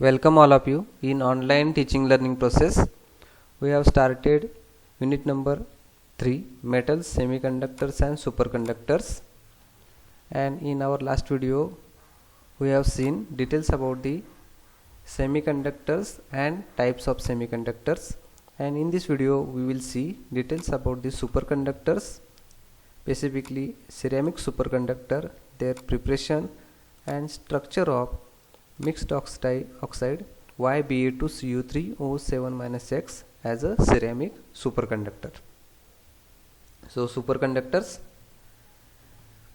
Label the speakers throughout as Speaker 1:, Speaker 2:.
Speaker 1: Welcome all of you in online teaching learning process. We have started unit number 3, metals, semiconductors and superconductors, and in our last video we have seen details about the semiconductors and types of semiconductors, and in this video we will see details about the superconductors, specifically ceramic superconductor, their preparation and structure of mixed oxide YBA2CU3O7- as a ceramic superconductor. So superconductors,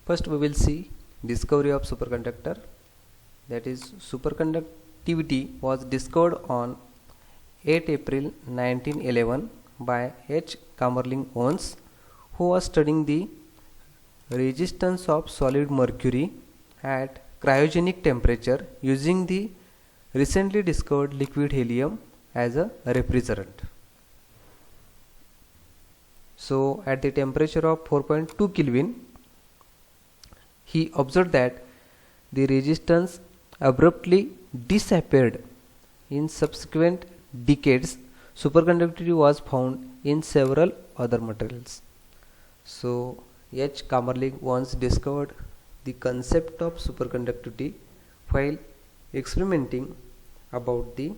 Speaker 1: first we will see discovery of superconductor, that is superconductivity was discovered on 8 April 1911 by H. Kamerlingh Onnes, who was studying the resistance of solid mercury at cryogenic temperature using the recently discovered liquid helium as a refrigerant. So at the temperature of 4.2 Kelvin, he observed that the resistance abruptly disappeared. In subsequent decades, superconductivity was found in several other materials. So H. Kamerlingh once discovered the concept of superconductivity while experimenting about the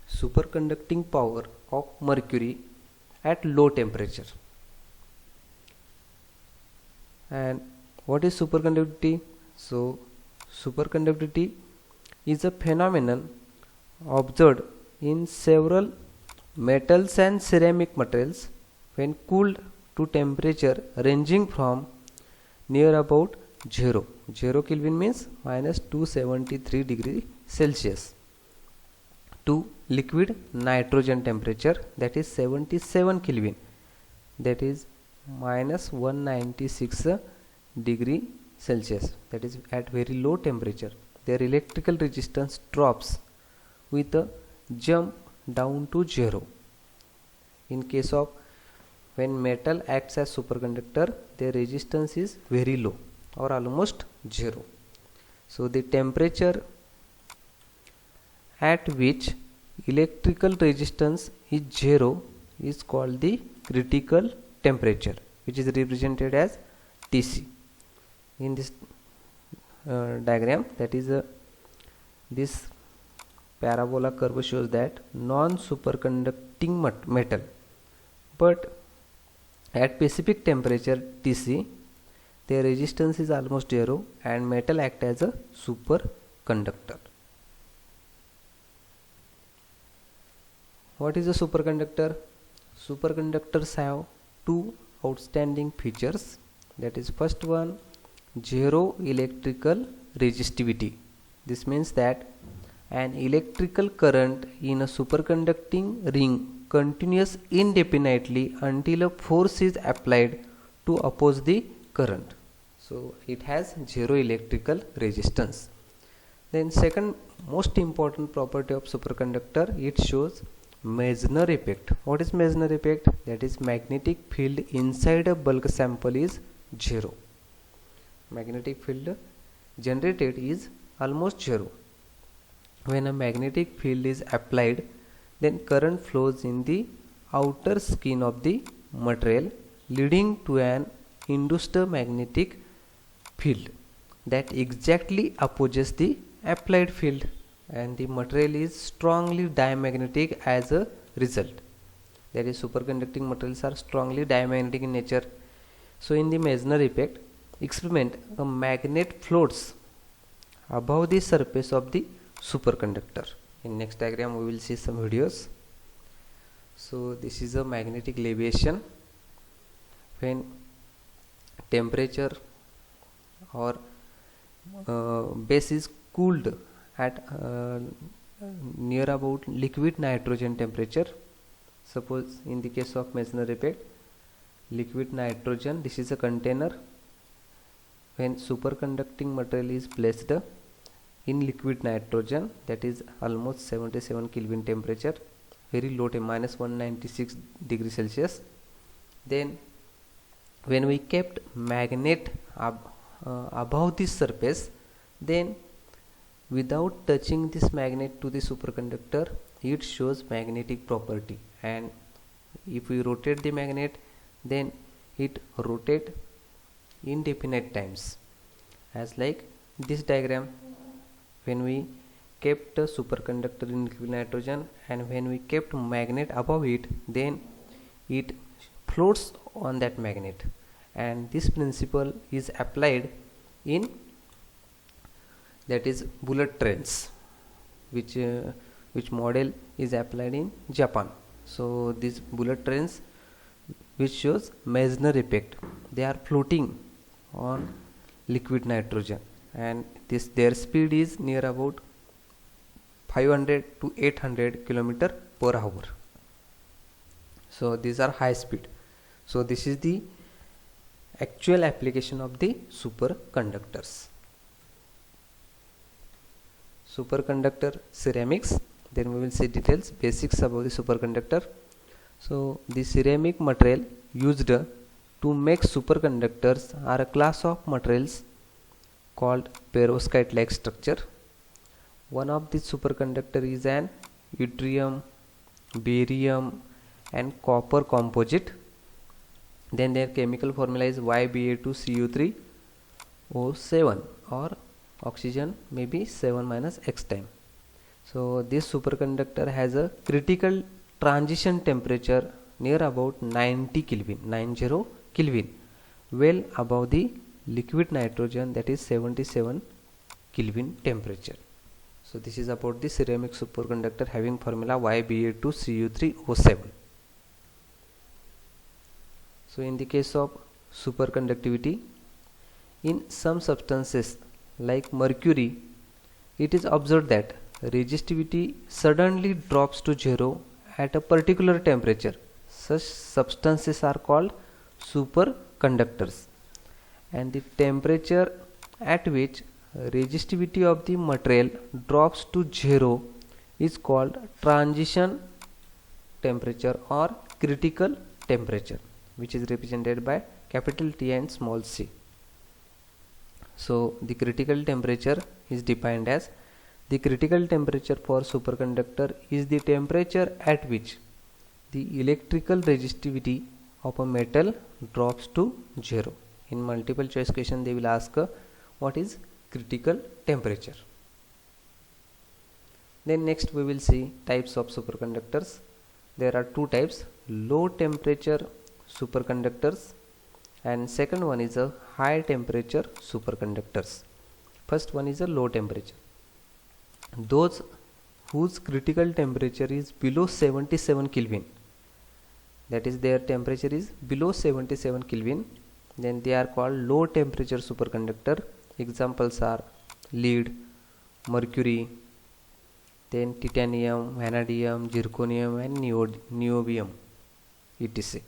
Speaker 1: superconducting power of mercury at low temperature. And what is superconductivity? So superconductivity is a phenomenon observed in several metals and ceramic materials when cooled to temperature ranging from near about 0 Kelvin means minus 273 degree Celsius to liquid nitrogen temperature, that is 77 Kelvin, that is minus 196 degree Celsius, that is at very low temperature. Their electrical resistance drops with a jump down to 0. In case of when metal acts as superconductor, their resistance is very low or almost 0. So the temperature at which electrical resistance is 0 is called the critical temperature, which is represented as Tc. In this diagram, that is this parabola curve shows that non-superconducting metal, but at specific temperature Tc, their resistance is almost 0 and metal act as a superconductor. What is a superconductor? Superconductors have two outstanding features, that is first one, zero electrical resistivity. This means that an electrical current in a superconducting ring continues indefinitely until a force is applied to oppose the current. So it has zero electrical resistance. Then second most important property of superconductor, it shows Meissner effect. What is Meissner effect? That is magnetic field inside a bulk sample is 0. Magnetic field generated is almost 0. When a magnetic field is applied, then current flows in the outer skin of the material, leading to an induced magnetic field that exactly opposes the applied field, and the material is strongly diamagnetic as a result. That is, superconducting materials are strongly diamagnetic in nature. So in the Meissner effect experiment, a magnet floats above the surface of the superconductor. In next diagram we will see some videos. So this is a magnetic levitation when temperature or base is cooled at near about liquid nitrogen temperature. Suppose in the case of Meissner effect, liquid nitrogen, this is a container. When superconducting material is placed in liquid nitrogen, that is almost 77 Kelvin temperature, very low minus 196 degree Celsius, then when we kept magnet above this surface, then without touching this magnet to the superconductor, it shows magnetic property, and if we rotate the magnet, then it rotate indefinite times, as like this diagram. When we kept a superconductor in liquid nitrogen and when we kept magnet above it, then it floats on that magnet, and this principle is applied in, that is, bullet trains, which model is applied in Japan. So these bullet trains, which shows Meissner effect, they are floating on liquid nitrogen, and their speed is near about 500 to 800 kilometer per hour. So these are high speed. So this is the actual application of the superconductors. Superconductor ceramics. Then we will see details, basics about the superconductor. So the ceramic material used to make superconductors are a class of materials called perovskite-like structure. One of the superconductor is an yttrium, barium and copper composite. Then their chemical formula is YBa2Cu3O7, or oxygen may be 7 minus X time. So this superconductor has a critical transition temperature near about 90 Kelvin, well above the liquid nitrogen, that is 77 Kelvin temperature. So this is about the ceramic superconductor having formula YBa2Cu3O7. So in the case of superconductivity, in some substances like mercury, it is observed that resistivity suddenly drops to zero at a particular temperature. Such substances are called superconductors, and the temperature at which resistivity of the material drops to zero is called transition temperature or critical temperature, which is represented by capital T and small c. So the critical temperature is defined as, the critical temperature for superconductor is the temperature at which the electrical resistivity of a metal drops to zero. In multiple choice question they will ask what is critical temperature. Then next we will see types of superconductors. There are two types: low temperature superconductors, and second one is a high temperature superconductors. First one is a low temperature. Those whose critical temperature is below 77 Kelvin, that is their temperature is below 77 Kelvin, then they are called low temperature superconductor. Examples are lead, mercury, then titanium, vanadium, zirconium and niobium, etc.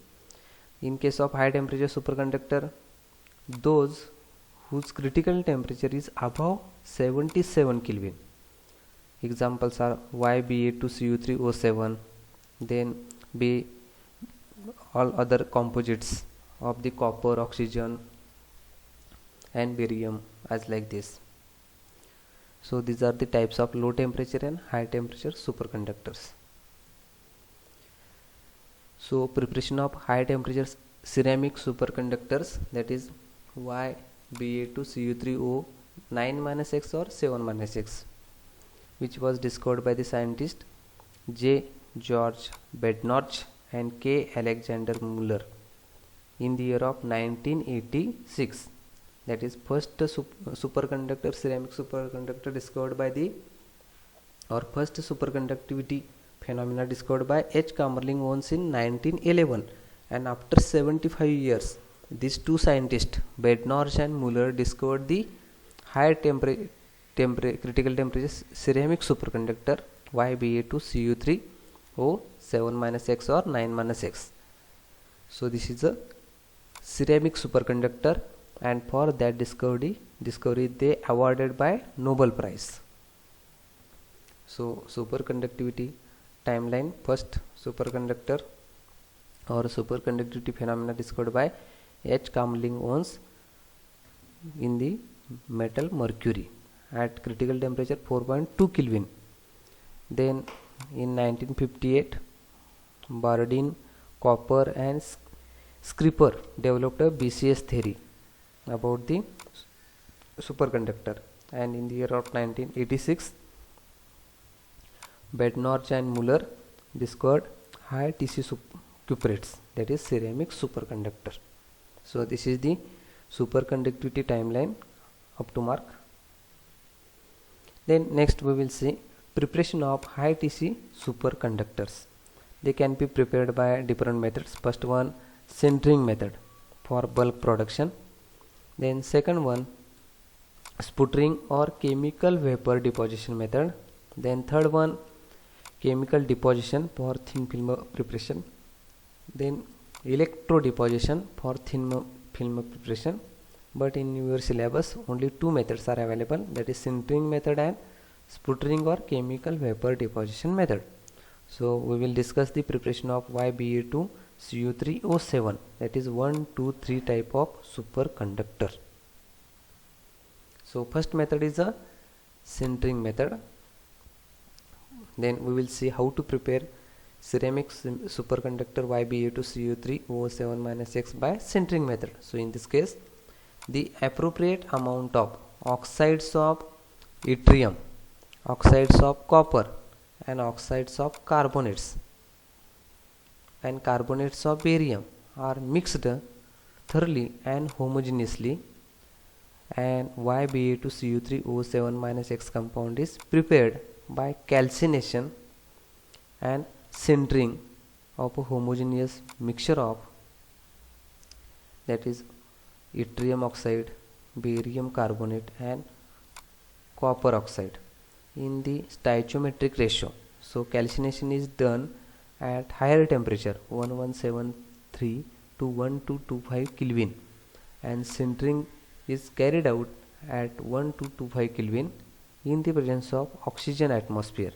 Speaker 1: In case of high temperature superconductor, those whose critical temperature is above 77 Kelvin. Examples are YBa2Cu3O7, then be all other composites of the copper, oxygen and barium, as like this. So these are the types of low temperature and high temperature superconductors. So preparation of high temperature ceramic superconductors, that is YBa2Cu3O9-X or 7-X, which was discovered by the scientist J. George Bednorch and K. Alexander Muller in the year of 1986. That is first superconductor, ceramic superconductor discovered by the, or first superconductivity phenomena discovered by H. Kamerlingh Onnes in 1911, and after 75 years these two scientists Bednorch and Muller discovered the high critical temperature ceramic superconductor YBa2Cu3O7-X or 9-X. So this is a ceramic superconductor, and for that discovery they awarded by Nobel Prize. So superconductivity timeline: first superconductor or superconductivity phenomena discovered by H. Kamerlingh Onnes in the metal mercury, at critical temperature 4.2 Kelvin. Then in 1958, Bardeen, Cooper and Skripal developed a BCS theory about the superconductor, and in the year of 1986, Bednorch and Muller discovered high Tc cuprates, that is ceramic superconductor. So this is the superconductivity timeline up to mark. Then next we will see preparation of high Tc superconductors. They can be prepared by different methods. First one, sintering method for bulk production. Then second one, sputtering or chemical vapor deposition method. Then third one, chemical deposition for thin film preparation. Then electro deposition for thin film preparation. But in your syllabus only two methods are available, that is sintering method and sputtering or chemical vapor deposition method. So we will discuss the preparation of YBA2CU3O7, that is 1, 2, 3 type of superconductor. So first method is a sintering method. Then we will see how to prepare ceramic superconductor YBA2CU3O7-X by sintering method. So in this case, the appropriate amount of oxides of yttrium, oxides of copper and oxides of carbonates and carbonates of barium are mixed thoroughly and homogeneously, and YBA2CU3O7-X compound is prepared by calcination and sintering of a homogeneous mixture of, that is yttrium oxide, barium carbonate and copper oxide in the stoichiometric ratio. So calcination is done at higher temperature 1173 to 1225 Kelvin, and sintering is carried out at 1225 Kelvin in the presence of oxygen atmosphere.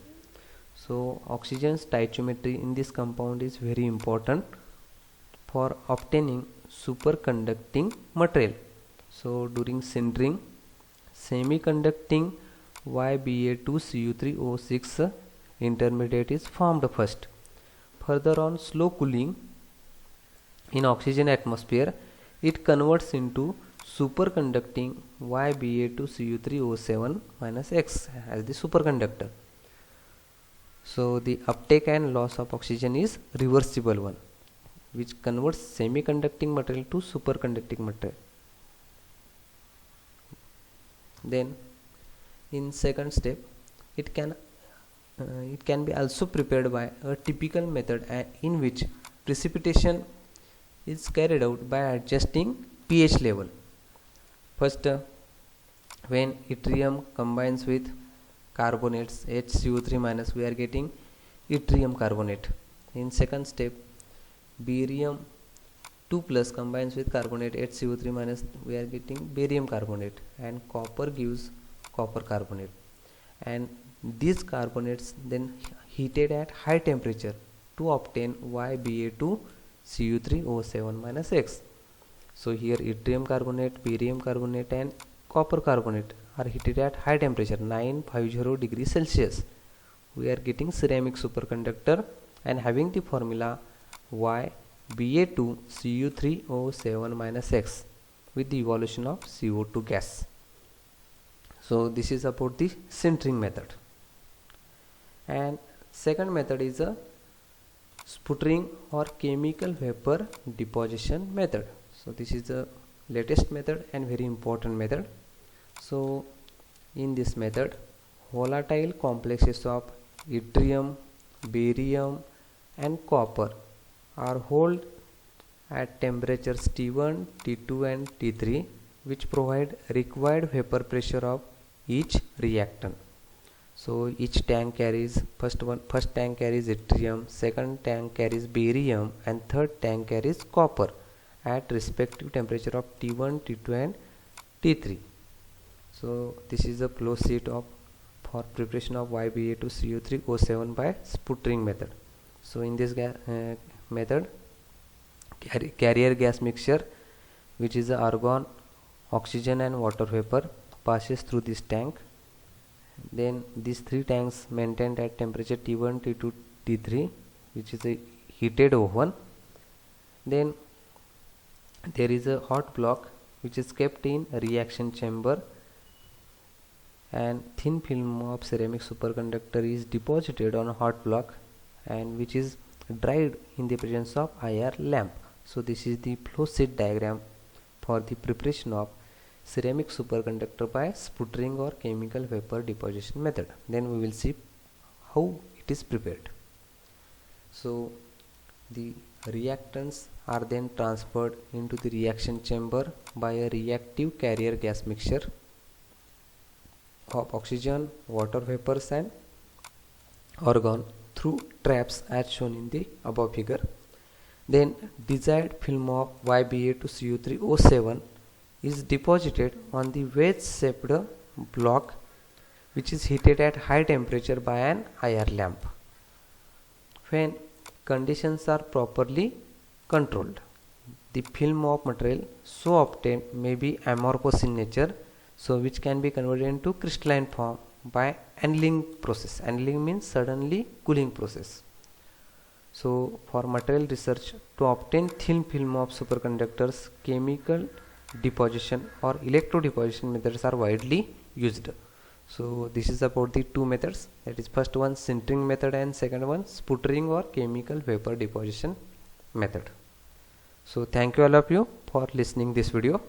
Speaker 1: So oxygen stoichiometry in this compound is very important for obtaining superconducting material. So during sintering, semiconducting YBA2CU3O6 intermediate is formed first. Further on slow cooling in oxygen atmosphere, it converts into superconducting YBA2CU3O7-X as the superconductor. So the uptake and loss of oxygen is reversible one, which converts semiconducting material to superconducting material. Then in second step, it can be also prepared by a typical method in which precipitation is carried out by adjusting pH level. First, when yttrium combines with carbonates HCO3-, we are getting yttrium carbonate. In second step, barium 2+ combines with carbonate HCO3-, we are getting barium carbonate, and copper gives copper carbonate, and these carbonates then heated at high temperature to obtain YBA2CU3O7-X. So here yttrium carbonate, barium carbonate and copper carbonate are heated at high temperature 950 degrees Celsius. We are getting ceramic superconductor and having the formula YBA2CU3O7-X with the evolution of CO2 gas. So this is about the sintering method. And second method is a sputtering or chemical vapor deposition method. So this is the latest method and very important method. So in this method, volatile complexes of yttrium, barium and copper are held at temperatures T1, T2 and T3, which provide required vapor pressure of each reactant. So each tank carries first tank carries yttrium, second tank carries barium and third tank carries copper at respective temperature of T1, T2 and T3. So this is a flow sheet for preparation of YBA2CU3O7 by sputtering method. So in this method, carrier gas mixture, which is the argon, oxygen and water vapor, passes through this tank Then these three tanks maintained at temperature T1, T2, T3, which is a heated oven. Then there is a hot block which is kept in a reaction chamber, and thin film of ceramic superconductor is deposited on a hot block and which is dried in the presence of IR lamp. So this is the flow sheet diagram for the preparation of ceramic superconductor by sputtering or chemical vapor deposition method. Then we will see how it is prepared. So the reactants are then transferred into the reaction chamber by a reactive carrier gas mixture of oxygen, water vapors and argon through traps as shown in the above figure. Then desired film of YbA2CO3O7 is deposited on the wedge shaped block which is heated at high temperature by an IR lamp. When conditions are properly controlled, the film of material so obtained may be amorphous in nature, so which can be converted into crystalline form by annealing process. Annealing means suddenly cooling process. So for material research, to obtain thin film of superconductors, chemical deposition or electrodeposition methods are widely used. So this is about the two methods, that is first one sintering method and second one sputtering or chemical vapor deposition method. So thank you all of you for listening this video.